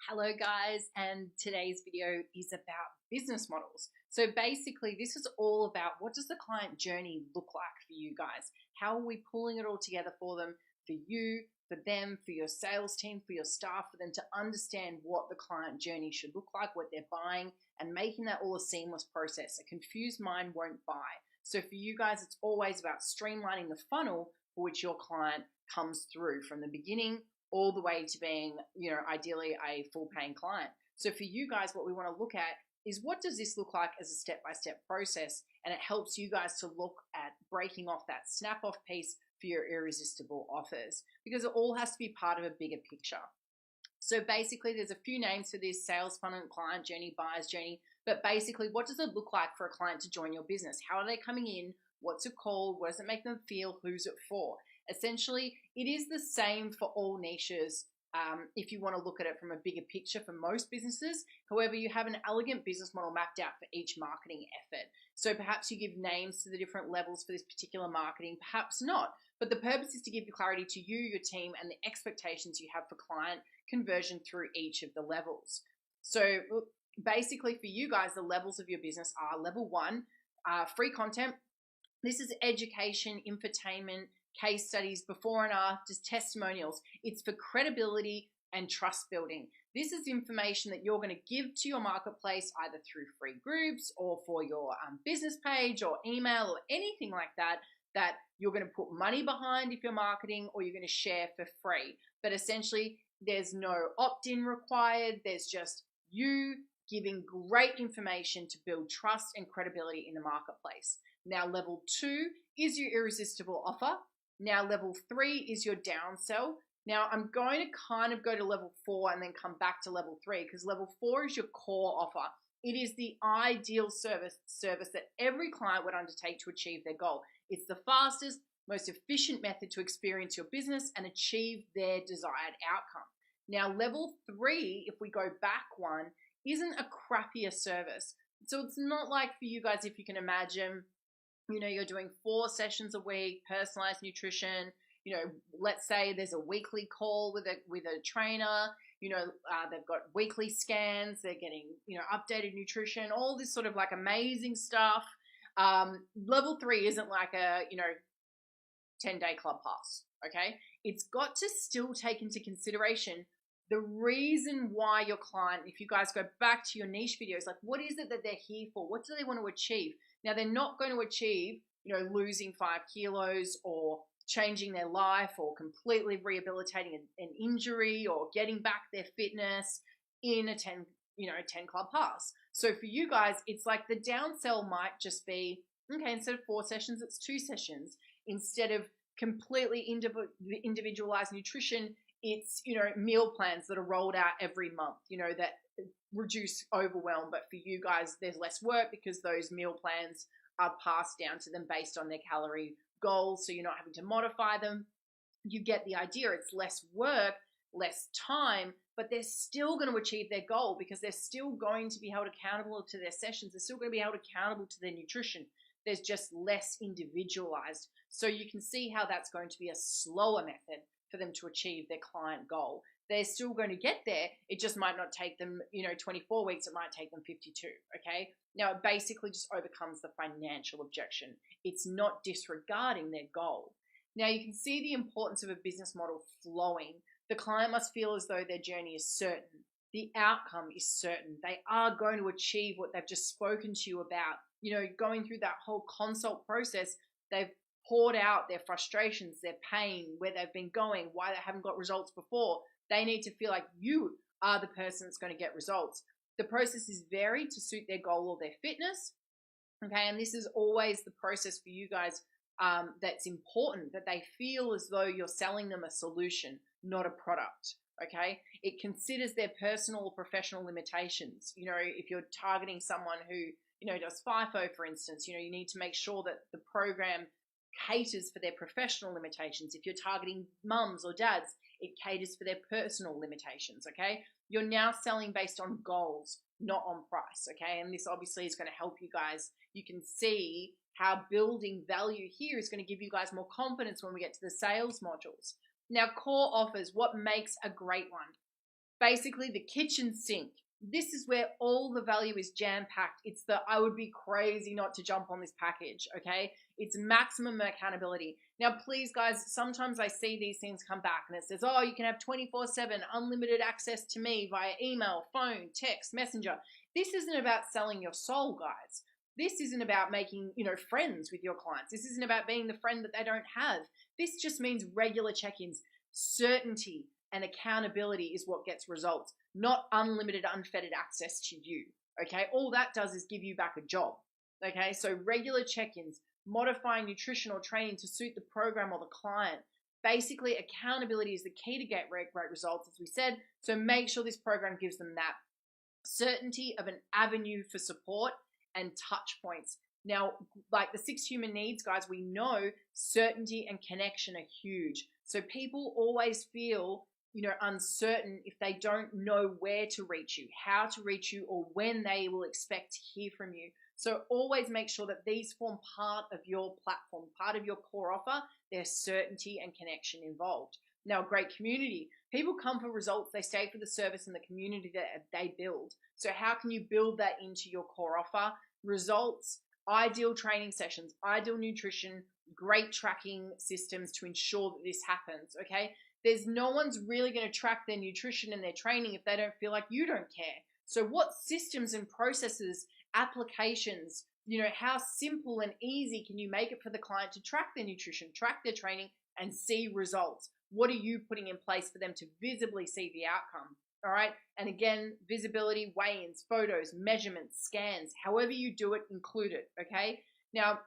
Hello guys, and today's video is about business models. So basically this is all about what does the client journey look like for you guys? How are we pulling it all together for them, for you, for them, for your sales team, for your staff, for them to understand what the client journey should look like, what they're buying, and making that all a seamless process. A confused mind won't buy. So for you guys, it's always about streamlining the funnel for which your client comes through from the beginning all the way to being, ideally a full paying client. So for you guys, what we want to look at is what does this look like as a step-by-step process? And it helps you guys to look at breaking off that snap-off piece for your irresistible offers, because it all has to be part of a bigger picture. So basically there's a few names for this: sales funnel, client journey, buyer's journey. But basically, what does it look like for a client to join your business? How are they coming in? What's it called? What does it make them feel? Who's it for? Essentially, it is the same for all niches. If you want to look at it from a bigger picture for most businesses. However, you have an elegant business model mapped out for each marketing effort. So perhaps you give names to the different levels for this particular marketing, perhaps not. But the purpose is to give clarity to you, your team, and the expectations you have for client conversion through each of the levels. So basically for you guys, the levels of your business are: level one, free content. This is education, infotainment, case studies, before and afters, testimonials. It's for credibility and trust building. This is information that you're going to give to your marketplace either through free groups or for your business page or email or anything like that, that you're going to put money behind if you're marketing, or you're going to share for free. But essentially, there's no opt-in required. There's just you giving great information to build trust and credibility in the marketplace. Now, level two is your irresistible offer. Now, level three is your downsell. Now, I'm going to kind of go to level four and then come back to level three, because level four is your core offer. It is the ideal service that every client would undertake to achieve their goal. It's the fastest, most efficient method to experience your business and achieve their desired outcome. Now, level three, if we go back one, isn't a crappier service. So it's not like, for you guys, if you can imagine, you're doing 4 sessions a week, personalized nutrition. Let's say there's a weekly call with a trainer. They've got weekly scans. They're getting, updated nutrition, all this sort of like amazing stuff. Level 3 isn't like a, 10-day club pass. Okay. It's got to still take into consideration the reason why your client, if you guys go back to your niche videos, like what is it that they're here for? What do they want to achieve? Now, they're not going to achieve, losing 5 kilos or changing their life or completely rehabilitating an injury or getting back their fitness in a 10 club pass. So for you guys, it's like the downsell might just be, okay, instead of 4 sessions, it's 2 sessions. Instead of completely individualized nutrition, it's, meal plans that are rolled out every month, that reduce overwhelm. But for you guys, there's less work because those meal plans are passed down to them based on their calorie goals. So you're not having to modify them. You get the idea. It's less work, less time, but they're still going to achieve their goal because they're still going to be held accountable to their sessions. They're still going to be held accountable to their nutrition. There's just less individualized. So you can see how that's going to be a slower method for them to achieve their client goal. They're still going to get there. It just might not take them, 24 weeks. It might take them 52. Okay. Now, it basically just overcomes the financial objection. It's not disregarding their goal. Now, you can see the importance of a business model flowing. The client must feel as though their journey is certain. The outcome is certain. They are going to achieve what they've just spoken to you about. Going through that whole consult process, they've poured out their frustrations, their pain, where they've been going, why they haven't got results before. They need to feel like you are the person that's going to get results. The process is varied to suit their goal or their fitness. Okay, and this is always the process for you guys that's important, that they feel as though you're selling them a solution, not a product. Okay, it considers their personal or professional limitations. If you're targeting someone who, does FIFO, for instance, you need to make sure that the program caters for their professional limitations. If you're targeting mums or dads, it caters for their personal limitations. Okay, you're now selling based on goals, not on price. Okay, and this obviously is going to help you guys. You can see how building value here is going to give you guys more confidence when we get to the sales modules. Now, core offers, what makes a great one? basically the kitchen sink. This is where all the value is jam-packed. It's the I would be crazy not to jump on this package, okay? It's maximum accountability. Now, please, guys, sometimes I see these things come back and it says, oh, you can have 24/7 unlimited access to me via email, phone, text, messenger. This isn't about selling your soul, guys. This isn't about making, friends with your clients. This isn't about being the friend that they don't have. This just means regular check-ins. Certainty and accountability is what gets results, not unlimited, unfettered access to you, okay? All that does is give you back a job, okay? So regular check-ins, modifying nutritional training to suit the program or the client. Basically, accountability is the key to get great results, as we said, so make sure this program gives them that certainty of an avenue for support and touch points. Now, like the 6 human needs, guys, we know certainty and connection are huge. So people always feel, uncertain if they don't know where to reach you, how to reach you, or when they will expect to hear from you. So always make sure that these form part of your platform, part of your core offer. There's certainty and connection involved. Now, great community. People come for results, they stay for the service and the community that they build. So how can you build that into your core offer? Results, ideal training sessions, ideal nutrition, great tracking systems to ensure that this happens, okay? There's no one's really going to track their nutrition and their training if they don't feel like you don't care. So what systems and processes, applications, how simple and easy can you make it for the client to track their nutrition, track their training, and see results? What are you putting in place for them to visibly see the outcome? All right. And again, visibility, weigh-ins, photos, measurements, scans, however you do it, include it. Okay. Now,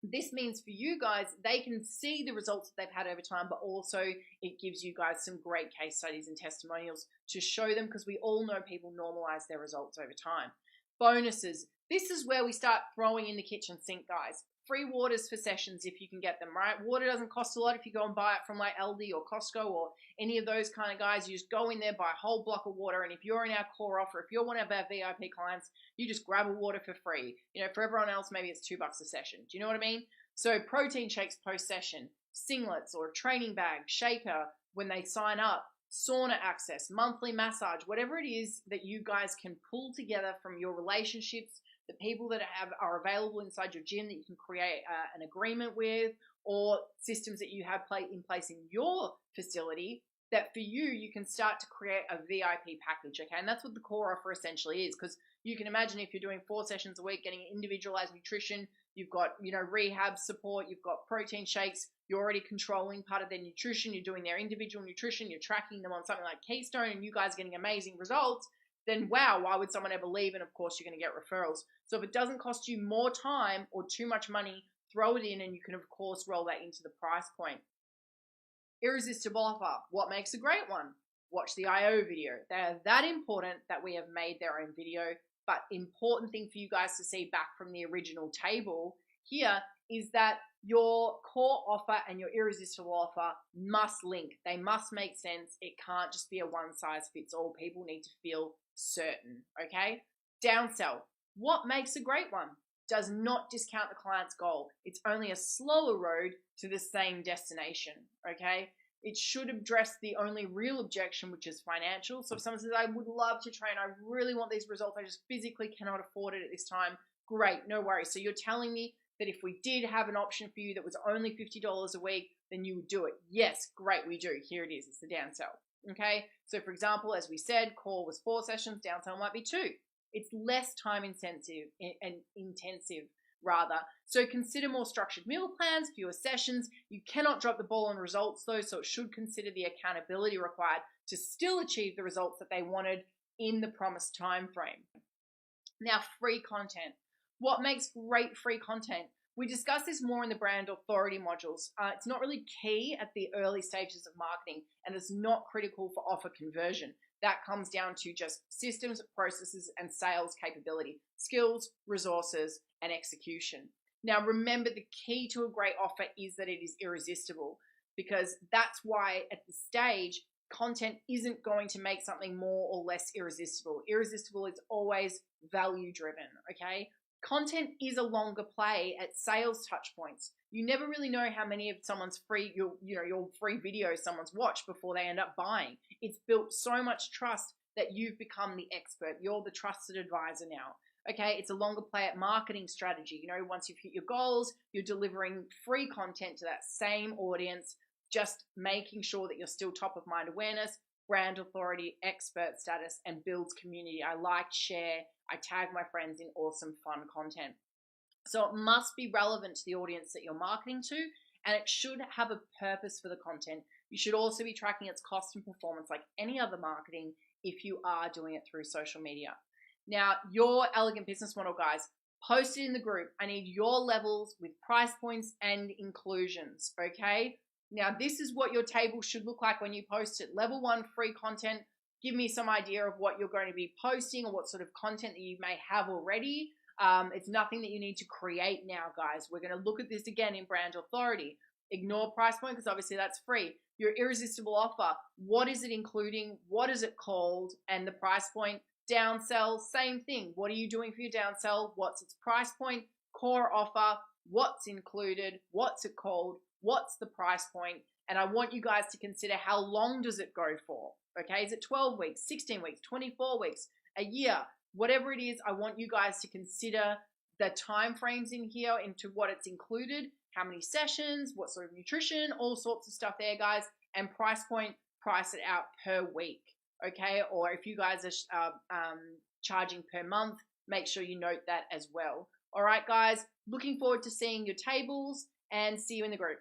this means for you guys, they can see the results that they've had over time, but also it gives you guys some great case studies and testimonials to show them, because we all know people normalize their results over time. Bonuses. This is where we start throwing in the kitchen sink, guys. Free waters for sessions if you can get them, right? Water doesn't cost a lot if you go and buy it from like Aldi or Costco or any of those kind of guys. You just go in there, buy a whole block of water, and if you're in our core offer, if you're one of our VIP clients, you just grab a water for free. For everyone else, maybe it's $2 a session. Do you know what I mean? So protein shakes post-session, singlets or a training bag, shaker when they sign up, sauna access, monthly massage, whatever it is that you guys can pull together from your relationships, the people that are available inside your gym that you can create an agreement with, or systems that you have in place in your facility that for you can start to create a VIP package, okay? And that's what the core offer essentially is, because you can imagine if you're doing 4 sessions a week, getting individualized nutrition, you've got, rehab support, you've got protein shakes, you're already controlling part of their nutrition, you're doing their individual nutrition, you're tracking them on something like Keystone, and you guys are getting amazing results, then wow, why would someone ever leave? And of course, you're going to get referrals. So if it doesn't cost you more time or too much money, throw it in, and you can, of course, roll that into the price point. Irresistible offer. What makes a great one? Watch the IO video. They are that important that we have made their own video. But important thing for you guys to see back from the original table here is that your core offer and your irresistible offer must link. They must make sense. It can't just be a one-size-fits-all. People need to feel certain, okay? Downsell. What makes a great one? Does not discount the client's goal. It's only a slower road to the same destination, okay? It should address the only real objection, which is financial. So if someone says, I would love to train, I really want these results, I just physically cannot afford it at this time, great, no worries. So you're telling me that if we did have an option for you that was only $50 a week, then you would do it. Yes, great, we do. Here it is. It's the downsell. Okay. So for example, as we said, core was 4 sessions, downsell might be 2. It's less time intensive and intensive rather. So consider more structured meal plans, fewer sessions. You cannot drop the ball on results though, so it should consider the accountability required to still achieve the results that they wanted in the promised time frame. Now, free content. What makes great free content? We discuss this more in the brand authority modules. It's not really key at the early stages of marketing, and it's not critical for offer conversion. That comes down to just systems, processes, and sales capability, skills, resources, and execution. Now, remember, the key to a great offer is that it is irresistible, because that's why at the stage, content isn't going to make something more or less irresistible. Irresistible is always value driven, okay? Content is a longer play at sales touch points. You never really know how many of someone's your free videos someone's watched before they end up buying. It's built so much trust that you've become the expert. You're the trusted advisor now. Okay, it's a longer play at marketing strategy. Once you've hit your goals, you're delivering free content to that same audience, just making sure that you're still top of mind awareness, brand authority, expert status, and builds community. I like, share, I tag my friends in awesome, fun content. So it must be relevant to the audience that you're marketing to, and it should have a purpose for the content. You should also be tracking its cost and performance like any other marketing if you are doing it through social media. Now, your elegant business model, guys, post it in the group. I need your levels with price points and inclusions, okay? Now, this is what your table should look like when you post it. Level 1, free content. Give me some idea of what you're going to be posting or what sort of content that you may have already. It's nothing that you need to create now, guys. We're going to look at this again in brand authority. Ignore price point because obviously that's free. Your irresistible offer, what is it including? What is it called? And the price point. Downsell, same thing. What are you doing for your downsell? What's its price point? Core offer, what's included? What's it called? What's the price point? And I want you guys to consider how long does it go for? Okay, is it 12 weeks, 16 weeks, 24 weeks, a year? Whatever it is, I want you guys to consider the time frames in here into what it's included, how many sessions, what sort of nutrition, all sorts of stuff there, guys, and price point, price it out per week, okay? Or if you guys are charging per month, make sure you note that as well. All right, guys, looking forward to seeing your tables and see you in the group.